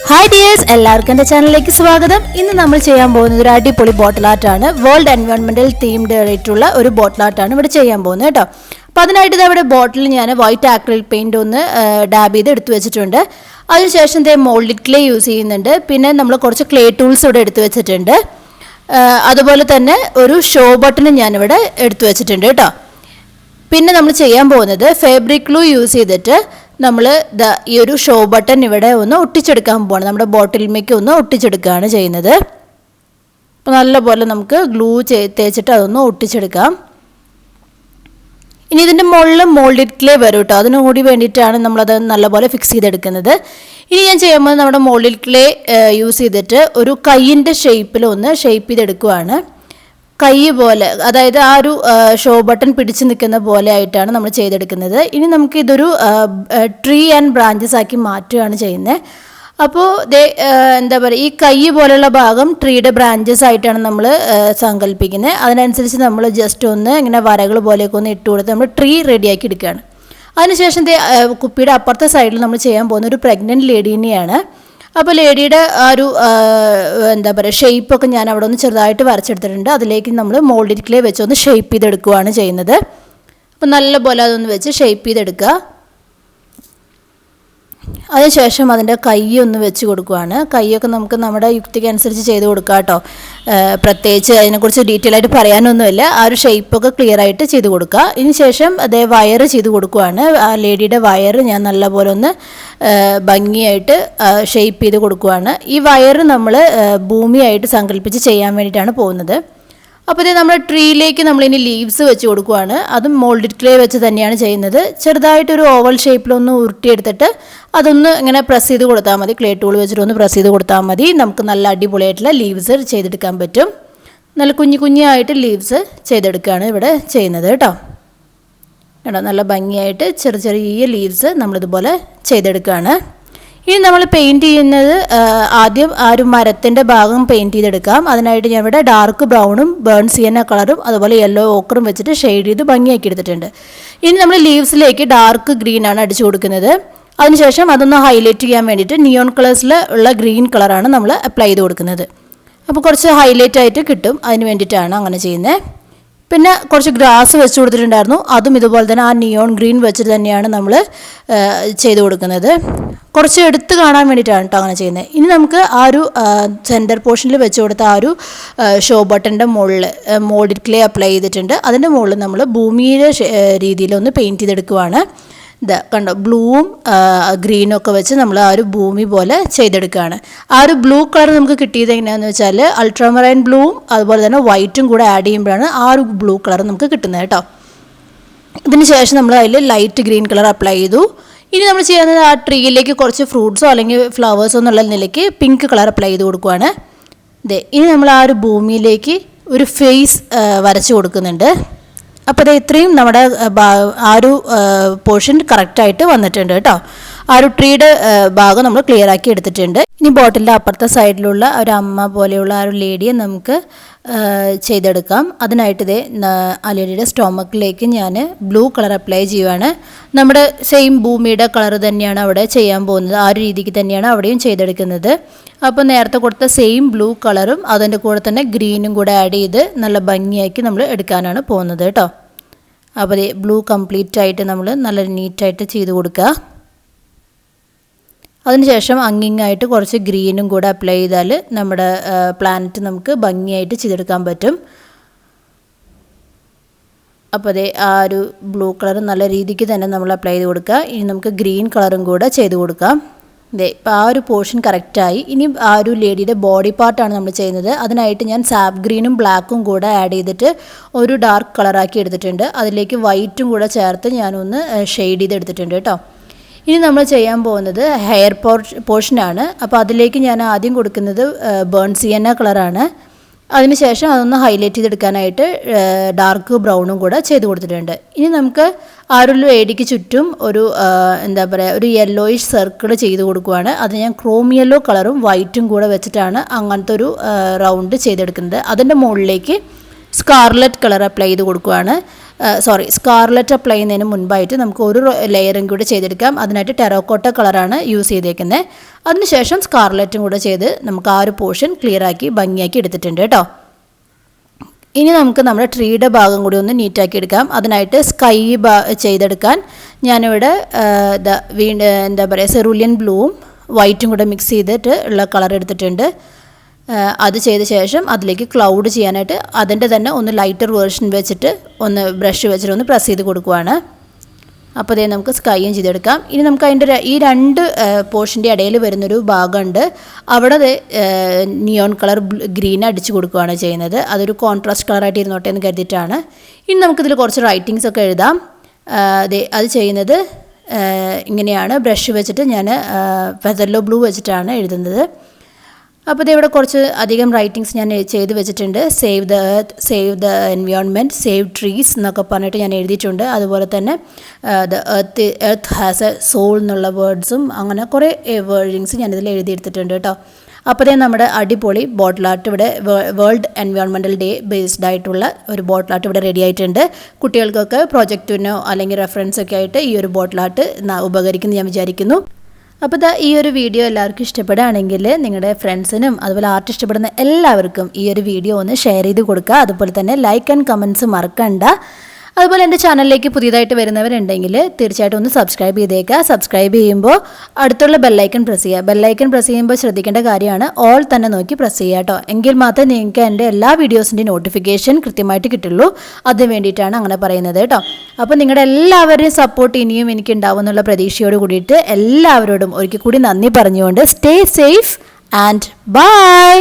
Hi dears, എല്ലാവർക്കും എൻ്റെ ചാനലിലേക്ക് സ്വാഗതം. ഇന്ന് നമ്മൾ ചെയ്യാൻ പോകുന്നത് ഒരു അടിപൊളി ബോട്ടിൽ ആർട്ടാണ്. വേൾഡ് എൻവയോൺമെൻറ്റൽ തീംഡ് ആയിട്ടുള്ള ഒരു ബോട്ടിൽ ആർട്ടാണ് ഇവിടെ ചെയ്യാൻ പോകുന്നത് കേട്ടോ. അപ്പോൾ അതിനായിട്ട് ഇവിടെ ബോട്ടിൽ ഞാൻ വൈറ്റ് ആക്രിലിക് പെയിൻറ് ഒന്ന് ഡാബ് ചെയ്ത് എടുത്തു വെച്ചിട്ടുണ്ട്. അതിനുശേഷം മോൾഡിഡ് ക്ലേ യൂസ് ചെയ്യുന്നുണ്ട്. പിന്നെ നമ്മൾ കുറച്ച് ക്ലേ ടൂൾസ് ഇവിടെ എടുത്തു വെച്ചിട്ടുണ്ട്. അതുപോലെ തന്നെ ഒരു ഷോ ബട്ടണും ഞാനിവിടെ എടുത്തു വെച്ചിട്ടുണ്ട് കേട്ടോ. പിന്നെ നമ്മൾ ചെയ്യാൻ പോകുന്നത് ഫാബ്രിക് ഗ്ലൂ യൂസ് ചെയ്തിട്ട് നമ്മൾ ഈ ഒരു ഷോ ബട്ടൺ ഇവിടെ ഒന്ന് ഒട്ടിച്ചെടുക്കാൻ പോവാണ്. നമ്മുടെ ബോട്ടിൽമേക്ക് ഒന്ന് ഒട്ടിച്ചെടുക്കുകയാണ് ചെയ്യുന്നത്. അപ്പോൾ നല്ലപോലെ നമുക്ക് ഗ്ലൂ തേച്ചിട്ട് അതൊന്ന് ഒട്ടിച്ചെടുക്കാം. ഇനി ഇതിൻ്റെ മുകളിൽ മോൾഡിഡ് ക്ലേ വരും കേട്ടോ. അതിനു കൂടി വേണ്ടിയിട്ടാണ് നമ്മളത് നല്ലപോലെ ഫിക്സ് ചെയ്തെടുക്കുന്നത്. ഇനി ഞാൻ ചെയ്യുമ്പോൾ നമ്മുടെ മോൾഡിഡ് ക്ലേ യൂസ് ചെയ്തിട്ട് ഒരു കൈയിൻ്റെ ഷേപ്പിൽ ഒന്ന് ഷേപ്പ് ചെയ്തെടുക്കുകയാണ്. കൈ പോലെ, അതായത് ആ ഒരു ഷോ ബട്ടൺ പിടിച്ച് നിൽക്കുന്ന പോലെ ആയിട്ടാണ് നമ്മൾ ചെയ്തെടുക്കുന്നത്. ഇനി നമുക്ക് ഇതൊരു ട്രീ ആൻഡ് ബ്രാഞ്ചസ് ആക്കി മാറ്റുകയാണ് ചെയ്യുന്നത്. അപ്പോൾ എന്താ പറയുക, ഈ കൈ പോലെയുള്ള ഭാഗം ട്രീയുടെ ബ്രാഞ്ചസ് ആയിട്ടാണ് നമ്മൾ സങ്കല്പിക്കുന്നത്. അതിനനുസരിച്ച് നമ്മൾ ജസ്റ്റ് ഒന്ന് ഇങ്ങനെ വരകൾ പോലെയൊക്കെ ഒന്ന് ഇട്ട് കൊടുത്ത് നമ്മൾ ട്രീ റെഡിയാക്കി എടുക്കുകയാണ്. അതിനുശേഷം കുപ്പിയുടെ അപ്പുറത്തെ സൈഡിൽ നമ്മൾ ചെയ്യാൻ പോകുന്ന ഒരു പ്രഗ്നൻറ്റ് ലേഡീനെയാണ്. അപ്പോൾ ലേഡിയുടെ ആ ഒരു എന്താ പറയുക ഷേപ്പൊക്കെ ഞാൻ അവിടെ ഒന്ന് ചെറുതായിട്ട് വരച്ചെടുത്തിട്ടുണ്ട്. അതിലേക്ക് നമ്മൾ മോൾഡിഡ് ക്ലേ വെച്ച് ഒന്ന് ഷേപ്പ് ചെയ്തെടുക്കുകയാണ് ചെയ്യുന്നത്. അപ്പോൾ നല്ലപോലെ അതൊന്ന് വെച്ച് ഷേപ്പ് ചെയ്തെടുക്കുക. അതിനുശേഷം അതിൻ്റെ കൈ ഒന്ന് വെച്ച് കൊടുക്കുകയാണ്. കൈയൊക്കെ നമുക്ക് നമ്മുടെ യുക്തിക്ക് അനുസരിച്ച് ചെയ്ത് കൊടുക്കാം കേട്ടോ. പ്രത്യേകിച്ച് അതിനെക്കുറിച്ച് ഡീറ്റെയിൽ ആയിട്ട് പറയാനൊന്നുമില്ല. ആ ഒരു ഷേപ്പൊക്കെ ക്ലിയർ ആയിട്ട് ചെയ്ത് കൊടുക്കുക. ഇതിന് ശേഷം അതേ വയർ ചെയ്ത് കൊടുക്കുകയാണ്. ആ ലേഡിയുടെ വയർ ഞാൻ നല്ലപോലെ ഒന്ന് ഭംഗിയായിട്ട് ഷേപ്പ് ചെയ്ത് കൊടുക്കുകയാണ്. ഈ വയർ നമ്മൾ ഭൂമിയായിട്ട് സങ്കല്പിച്ച് ചെയ്യാൻ വേണ്ടിയിട്ടാണ് പോകുന്നത്. അപ്പോൾ ഇത് നമ്മുടെ ട്രീയിലേക്ക് നമ്മളിനി ലീവ്സ് വെച്ച് കൊടുക്കുകയാണ്. അതും മോൾഡിഡ് ക്ലേ വെച്ച് തന്നെയാണ് ചെയ്യുന്നത്. ചെറുതായിട്ടൊരു ഓവൽ ഷേപ്പിലൊന്ന് ഉരുട്ടിയെടുത്തിട്ട് അതൊന്ന് ഇങ്ങനെ പ്രസ് ചെയ്ത് കൊടുത്താൽ മതി. ക്ലേ ടൂൾ വെച്ചിട്ട് ഒന്ന് പ്രസ് ചെയ്ത് കൊടുത്താൽ മതി. നമുക്ക് നല്ല അടിപൊളിയായിട്ടുള്ള ലീവ്സ് ചെയ്തെടുക്കാൻ പറ്റും. നല്ല കുഞ്ഞായിട്ട് ലീവ്സ് ചെയ്തെടുക്കുകയാണ് ഇവിടെ ചെയ്യുന്നത് കേട്ടോ. നല്ല ഭംഗിയായിട്ട് ചെറിയ ലീവ്സ് നമ്മളിതുപോലെ ചെയ്തെടുക്കുകയാണ്. ഇനി നമ്മൾ പെയിൻറ്റ് ചെയ്യുന്നത് ആദ്യം ആ ഒരു മരത്തിൻ്റെ ഭാഗം പെയിൻറ്റ് ചെയ്തെടുക്കാം. അതിനായിട്ട് ഞാൻ ഇവിടെ ഡാർക്ക് ബ്രൗണും ബേൺ സിയന കളറും അതുപോലെ യെല്ലോ ഓക്കറും വെച്ചിട്ട് ഷെയ്ഡ് ചെയ്ത് ഭംഗിയാക്കി എടുത്തിട്ടുണ്ട്. ഇനി നമ്മൾ ലീവ്സിലേക്ക് ഡാർക്ക് ഗ്രീനാണ് അടിച്ചു കൊടുക്കുന്നത്. അതിനുശേഷം അതൊന്ന് ഹൈലൈറ്റ് ചെയ്യാൻ വേണ്ടിയിട്ട് നിയോൺ കളേഴ്സിൽ ഉള്ള ഗ്രീൻ കളറാണ് നമ്മൾ അപ്ലൈ ചെയ്ത് കൊടുക്കുന്നത്. അപ്പോൾ കുറച്ച് ഹൈലൈറ്റ് ആയിട്ട് കിട്ടും. അതിന് വേണ്ടിയിട്ടാണ് അങ്ങനെ ചെയ്യുന്നത്. പിന്നെ കുറച്ച് ഗ്രാസ് വെച്ച് കൊടുത്തിട്ടുണ്ടായിരുന്നു. അതും ഇതുപോലെ തന്നെ ആ നിയോൺ ഗ്രീൻ വെച്ചിട്ട് തന്നെയാണ് നമ്മൾ ചെയ്ത് കൊടുക്കുന്നത്. കുറച്ച് എടുത്ത് കാണാൻ വേണ്ടിയിട്ടാണ് കേട്ടോ അങ്ങനെ ചെയ്യുന്നത്. ഇനി നമുക്ക് ആ ഒരു സെൻറ്റർ പോർഷനിൽ വെച്ച് കൊടുത്ത ആ ഒരു ഷോ ബട്ടൻ്റെ മുകളിൽ മോൾഡിഡ് ക്ലേ അപ്ലൈ ചെയ്തിട്ടുണ്ട്. അതിൻ്റെ മുകളിൽ നമ്മൾ ഭൂമിയുടെ രീതിയിലൊന്ന് പെയിൻറ്റ് ചെയ്തെടുക്കുവാണ്. കണ്ടോ, ബ്ലൂവും ഗ്രീനും ഒക്കെ വെച്ച് നമ്മൾ ആ ഒരു ഭൂമി പോലെ ചെയ്തെടുക്കുകയാണ്. ആ ഒരു ബ്ലൂ കളർ നമുക്ക് കിട്ടിയത് എങ്ങനെയാണെന്ന് വെച്ചാൽ അൾട്രാമറൈൻ ബ്ലൂവും അതുപോലെ തന്നെ വൈറ്റും കൂടെ ആഡ് ചെയ്യുമ്പോഴാണ് ആ ഒരു ബ്ലൂ കളർ നമുക്ക് കിട്ടുന്നത് കേട്ടോ. ഇതിന് ശേഷം നമ്മൾ അതിൽ ലൈറ്റ് ഗ്രീൻ കളർ അപ്ലൈ ചെയ്തു. ഇനി നമ്മൾ ചെയ്യുന്നത് ആ ട്രീയിലേക്ക് കുറച്ച് ഫ്രൂട്ട്സോ അല്ലെങ്കിൽ ഫ്ലവേഴ്സോ എന്നുള്ള നിലയ്ക്ക് പിങ്ക് കളർ അപ്ലൈ ചെയ്ത് കൊടുക്കുകയാണ്. ഇനി നമ്മൾ ആ ഒരു ഭൂമിയിലേക്ക് ഒരു ഫേസ് വരച്ച് കൊടുക്കുന്നുണ്ട്. അപ്പോൾ ഇത്രയും നമ്മുടെ ആ ഒരു പോർഷൻ കറക്റ്റായിട്ട് വന്നിട്ടുണ്ട് കേട്ടോ. ആ ഒരു ട്രീയുടെ ഭാഗം നമ്മൾ ക്ലിയർ ആക്കി എടുത്തിട്ടുണ്ട്. ഇനി ബോട്ടിലിൻ്റെ അപ്പുറത്തെ സൈഡിലുള്ള ഒരു അമ്മ പോലെയുള്ള ആ ഒരു ലേഡിയെ നമുക്ക് ചെയ്തെടുക്കാം. അതിനായിട്ട് ആ ലേഡിയുടെ സ്റ്റൊമക്കിലേക്ക് ഞാൻ ബ്ലൂ കളർ അപ്ലൈ ചെയ്യുവാണ്. നമ്മുടെ സെയിം ഭൂമിയുടെ കളർ തന്നെയാണ് അവിടെ ചെയ്യാൻ പോകുന്നത്. ആ ഒരു രീതിക്ക് തന്നെയാണ് അവിടെയും ചെയ്തെടുക്കുന്നത്. അപ്പോൾ നേരത്തെ കൊടുത്ത സെയിം ബ്ലൂ കളറും അതിൻ്റെ കൂടെ തന്നെ ഗ്രീനും കൂടെ ആഡ് ചെയ്ത് നല്ല ഭംഗിയാക്കി നമ്മൾ എടുക്കാനാണ് പോകുന്നത് കേട്ടോ. അപ്പോൾ ബ്ലൂ കംപ്ലീറ്റ് ആയിട്ട് നമ്മൾ നല്ല നീറ്റായിട്ട് ചെയ്ത് കൊടുക്കുക. അതിനുശേഷം അങ്ങിങ്ങായിട്ട് കുറച്ച് ഗ്രീനും കൂടെ അപ്ലൈ ചെയ്താൽ നമ്മുടെ പ്ലാനറ്റ് നമുക്ക് ഭംഗിയായിട്ട് ചെയ്തെടുക്കാൻ പറ്റും. അപ്പോൾ ആ ഒരു ബ്ലൂ കളർ നല്ല രീതിക്ക് തന്നെ നമ്മൾ അപ്ലൈ ചെയ്ത് കൊടുക്കുക. ഇനി നമുക്ക് ഗ്രീൻ കളറും കൂടെ ചെയ്ത് കൊടുക്കാം. ഇപ്പോൾ ആ ഒരു പോർഷൻ കറക്റ്റായി. ഇനി ആ ഒരു ലേഡിയുടെ ബോഡി പാർട്ടാണ് നമ്മൾ ചെയ്യുന്നത്. അതിനായിട്ട് ഞാൻ സാപ്പ് ഗ്രീനും ബ്ലാക്കും കൂടെ ആഡ് ചെയ്തിട്ട് ഒരു ഡാർക്ക് കളറാക്കി എടുത്തിട്ടുണ്ട്. അതിലേക്ക് വൈറ്റും കൂടെ ചേർത്ത് ഞാനൊന്ന് ഷെയ്ഡ് ചെയ്തെടുത്തിട്ടുണ്ട് കേട്ടോ. ഇനി നമ്മൾ ചെയ്യാൻ പോകുന്നത് ഹെയർ പോർഷനാണ്. അപ്പോൾ അതിലേക്ക് ഞാൻ ആദ്യം കൊടുക്കുന്നത് ബേൺ സിയന കളറാണ്. അതിനുശേഷം അതൊന്ന് ഹൈലൈറ്റ് ചെയ്തെടുക്കാനായിട്ട് ഡാർക്ക് ബ്രൗണും കൂടെ ചെയ്ത് കൊടുത്തിട്ടുണ്ട്. ഇനി നമുക്ക് ആ ഒരു ലേഡിക്ക് ചുറ്റും ഒരു എന്താ പറയുക ഒരു യെല്ലോയിഷ് സർക്കിൾ ചെയ്ത് കൊടുക്കുകയാണ്. അത് ഞാൻ ക്രോം യെല്ലോ കളറും വൈറ്റും കൂടെ വെച്ചിട്ടാണ് അങ്ങനത്തെ ഒരു റൗണ്ട് ചെയ്തെടുക്കുന്നത്. അതിൻ്റെ മുകളിലേക്ക് സ്കാർലറ്റ് കളർ അപ്ലൈ ചെയ്ത് കൊടുക്കുകയാണ്. സ്കാർലറ്റ് അപ്ലൈ ചെയ്യുന്നതിന് മുൻപായിട്ട് നമുക്ക് ഒരു ലെയറും കൂടി ചെയ്തെടുക്കാം. അതിനായിട്ട് ടെറോക്കോട്ട കളറാണ് യൂസ് ചെയ്തേക്കുന്നത്. അതിനുശേഷം സ്കാർലറ്റും കൂടെ ചെയ്ത് നമുക്ക് ആ ഒരു പോർഷൻ ക്ലിയർ ആക്കി ഭംഗിയാക്കി എടുത്തിട്ടുണ്ട് കേട്ടോ. ഇനി നമുക്ക് നമ്മുടെ ട്രീയുടെ ഭാഗം കൂടി ഒന്ന് നീറ്റാക്കി എടുക്കാം. അതിനായിട്ട് സ്കൈ ചെയ്തെടുക്കാൻ ഞാനിവിടെ എന്താ പറയുക, സെറൂലിയൻ ബ്ലൂവും വൈറ്റും കൂടെ മിക്സ് ചെയ്തിട്ട് ഉള്ള കളർ എടുത്തിട്ടുണ്ട്. അത് ചെയ്ത ശേഷം അതിലേക്ക് ക്ലൗഡ് ചെയ്യാനായിട്ട് അതിൻ്റെ തന്നെ ഒന്ന് ലൈറ്റർ വേർഷൻ വെച്ചിട്ട് ഒന്ന് ബ്രഷ് വെച്ചിട്ട് ഒന്ന് പ്രസ് ചെയ്ത് കൊടുക്കുവാണ്. അപ്പോൾ അതേ നമുക്ക് സ്കൈയും ചെയ്തെടുക്കാം. ഇനി നമുക്ക് അതിൻ്റെ ഈ രണ്ട് പോർഷൻ്റെ ഇടയിൽ വരുന്നൊരു ഭാഗമുണ്ട്, അവിടെ നിയോൺ കളർ ഗ്രീൻ അടിച്ച് കൊടുക്കുകയാണ് ചെയ്യുന്നത്. അതൊരു കോൺട്രാസ്റ്റ് കളറായിട്ട് ഇരുന്നോട്ടെ എന്ന് കരുതിയിട്ടാണ്. ഇനി നമുക്കിതിൽ കുറച്ച് റൈറ്റിങ്സ് ഒക്കെ എഴുതാം. അത് ചെയ്യുന്നത് ഇങ്ങനെയാണ്. ബ്രഷ് വെച്ചിട്ട് ഞാൻ ഫെദർലോ ബ്ലൂ വെച്ചിട്ടാണ് എഴുതുന്നത്. അപ്പോൾ ഇവിടെ കുറച്ച് അധികം റൈറ്റിങ്സ് ഞാൻ ചെയ്ത് വെച്ചിട്ടുണ്ട്. Save the earth, save the environment, save trees എന്നൊക്കെ പറഞ്ഞിട്ട് ഞാൻ എഴുതിയിട്ടുണ്ട്. അതുപോലെ തന്നെ the earth has a soul എന്നുള്ള വേർഡ്സും അങ്ങനെ കുറേ വേർഡിങ്സ് ഞാനിതിൽ എഴുതിയെടുത്തിട്ടുണ്ട് കേട്ടോ. അപ്പോൾ നമ്മുടെ അടിപൊളി ബോട്ടിൽ ആർട്ട് ഇവിടെ വേൾഡ് എൻവയോൺമെൻറ്റൽ ഡേ ബേസ്ഡ് ആയിട്ടുള്ള ഒരു ബോട്ടിൽ ആർട്ട് ഇവിടെ റെഡി ആയിട്ടുണ്ട്. കുട്ടികൾക്കൊക്കെ പ്രോജക്റ്റിനോ അല്ലെങ്കിൽ റെഫറൻസൊക്കെ ആയിട്ട് ഈ ഒരു ബോട്ടിൽ ആർട്ട് ഉപകരിക്കുമെന്ന് ഞാൻ വിചാരിക്കുന്നു. അപ്പോൾ ഈ ഒരു വീഡിയോ എല്ലാവർക്കും ഇഷ്ടപ്പെടുകയാണെങ്കിൽ നിങ്ങളുടെ ഫ്രണ്ട്സിനും അതുപോലെ ആർട്ട് ഇഷ്ടപ്പെടുന്ന എല്ലാവർക്കും ഈ ഒരു വീഡിയോ ഒന്ന് ഷെയർ ചെയ്ത് കൊടുക്കുക. അതുപോലെ തന്നെ ലൈക്ക് ആൻഡ് കമൻറ്റ്സ് മറക്കണ്ട. അതുപോലെ എൻ്റെ ചാനലിലേക്ക് പുതിയതായിട്ട് വരുന്നവരുണ്ടെങ്കിൽ തീർച്ചയായിട്ടും ഒന്ന് സബ്സ്ക്രൈബ് ചെയ്തേക്കുക. സബ്സ്ക്രൈബ് ചെയ്യുമ്പോൾ അടുത്തുള്ള ബെല്ലൈക്കൺ പ്രസ് ചെയ്യുക. ബെല്ലൈക്കൺ പ്രസ് ചെയ്യുമ്പോൾ ശ്രദ്ധിക്കേണ്ട കാര്യമാണ് ഓൾ തന്നെ നോക്കി പ്രസ് ചെയ്യുക കേട്ടോ. എങ്കിൽ മാത്രമേ നിങ്ങൾക്ക് എൻ്റെ എല്ലാ വീഡിയോസിൻ്റെ നോട്ടിഫിക്കേഷൻ കൃത്യമായിട്ട് കിട്ടുള്ളൂ. അതിന് വേണ്ടിയിട്ടാണ് അങ്ങനെ പറയുന്നത് കേട്ടോ. അപ്പോൾ നിങ്ങളുടെ എല്ലാവരുടെയും സപ്പോർട്ട് ഇനിയും എനിക്ക് ഉണ്ടാവും എന്നുള്ള പ്രതീക്ഷയോട് കൂടിയിട്ട് എല്ലാവരോടും ഒരിക്കൽ കൂടി നന്ദി പറഞ്ഞുകൊണ്ട് സ്റ്റേ സേഫ് ആൻഡ് ബൈ.